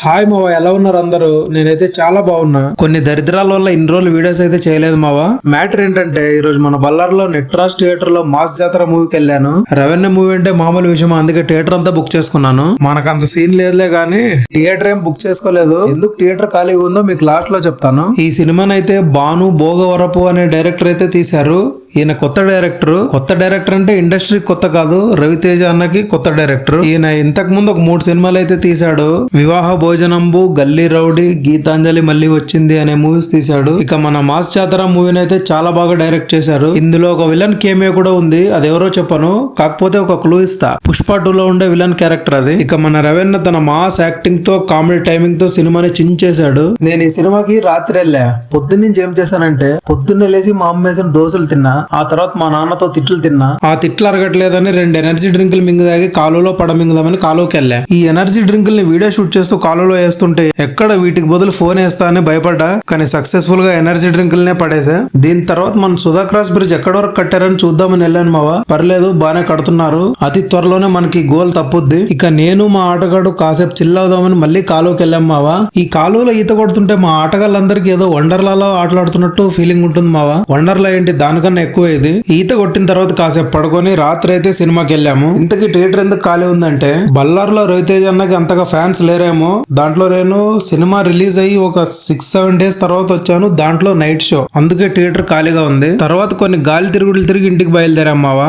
Hi మావా, ఎలా ఉన్నారు అందరూ? నేనైతే చాలా బాగున్నా. కొన్ని దరిద్రాల వల్ల ఇన్ని రోజులు వీడియోస్ అయితే చేయలేదు మావా. మ్యాటర్ ఏంటంటే ఈ రోజు మన బల్లార్లో నెట్రాస్ థియేటర్ లో మాస్ జాతర మూవీకి వెళ్ళాను. రెవెన్యూ మూవీ అంటే మామూలు విషయం, అందుకే థియేటర్ అంతా బుక్ చేసుకున్నాను. మనకు అంత సీన్ లేదులే గానీ థియేటర్ ఏం బుక్ చేసుకోలేదు. ఎందుకు థియేటర్ ఖాళీగా ఉందో మీకు లాస్ట్ లో చెప్తాను. ఈ సినిమానైతే భాను భోగవరపు అనే డైరెక్టర్ అయితే తీశారు. ఈయన కొత్త డైరెక్టర్ అంటే ఇండస్ట్రీ కొత్త కాదు, రవితేజ అన్నకి కొత్త డైరెక్టర్. ఈయన ఇంతకు ముందు ఒక 3 సినిమాలు అయితే తీశాడు. వివాహ భోజనంబు, గల్లీ రౌడీ, గీతాంజలి మళ్ళీ వచ్చింది అనే మూవీస్ తీశాడు. ఇక మన మాస్ జాతర మూవీని అయితే చాలా బాగా డైరెక్ట్ చేశారు. ఇందులో ఒక విలన్ కేమియో కూడా ఉంది, అదెవరో చెప్పను, కాకపోతే ఒక క్లూ ఇస్తా. పుష్ప 2 లో ఉండే విలన్ క్యారెక్టర్ అది. ఇక మన రవీణ తన మాస్ యాక్టింగ్ తో, కామెడీ టైమింగ్ తో సినిమాని చించేశాడు. నేను ఈ సినిమాకి రాత్రి వెళ్ళా. పొద్దున్నుంచి ఏం చేశానంటే పొద్దున్నే లేచి మా అమ్మ వేసిన దోశలు తిన్నా. ఆ తర్వాత మా నాన్నతో తిట్లు తిన్నా. ఆ తిట్లు అరగట్లేదని 2 ఎనర్జీ డ్రింకులు మింగదాగి కాలువలో పడమింగదామని కాలువకి వెళ్ళా. ఈ ఎనర్జీ డ్రింకుల్ని వీడియో షూట్ చేస్తూ కాలువలో వేస్తుంటే ఎక్కడ వీటికి బదులు ఫోన్ వేస్తా అని భయపడ్డా, కానీ సక్సెస్ఫుల్ గా ఎనర్జీ డ్రింకుల్నే పడేసా. దీని తర్వాత మన సుధా క్రాస్ బ్రిడ్జ్ ఎక్కడ వరకు కట్టారని చూద్దామని వెళ్ళాను మావా. పర్లేదు, బానే కడుతున్నారు. అతి త్వరలోనే మనకి గోల్ తప్పుద్ది. ఇక నేను మా ఆటగాడు కాసేపు చిల్లవుదామని మళ్ళీ కాలువకి వెళ్ళాం మావా. ఈ కాలువలో ఈత కొడుతుంటే మా ఆటగాళ్ళందరికీ ఏదో వండర్లాలో ఆటలాడుతున్నట్టు ఫీలింగ్ ఉంటుంది మావా. వండర్లా ఏంటి, దానికన్నా ఎక్కువ ఇది. ఈత కొట్టిన తర్వాత కాసేపు పడుకొని రాత్రి అయితే సినిమాకి వెళ్ళాము. ఇంతకీ థియేటర్ ఎందుకు ఖాళీ ఉందంటే బల్లార్లో రవితేజ అన్నకి అంతగా ఫ్యాన్స్ లేరేమో. దాంట్లో నేను సినిమా రిలీజ్ అయ్యి ఒక 6-7 డేస్ తర్వాత వచ్చాను. దాంట్లో నైట్ షో, అందుకే థియేటర్ ఖాళీగా ఉంది. తర్వాత కొన్ని గాలి తిరుగులు తిరిగి ఇంటికి బయలుదేరాం మావా.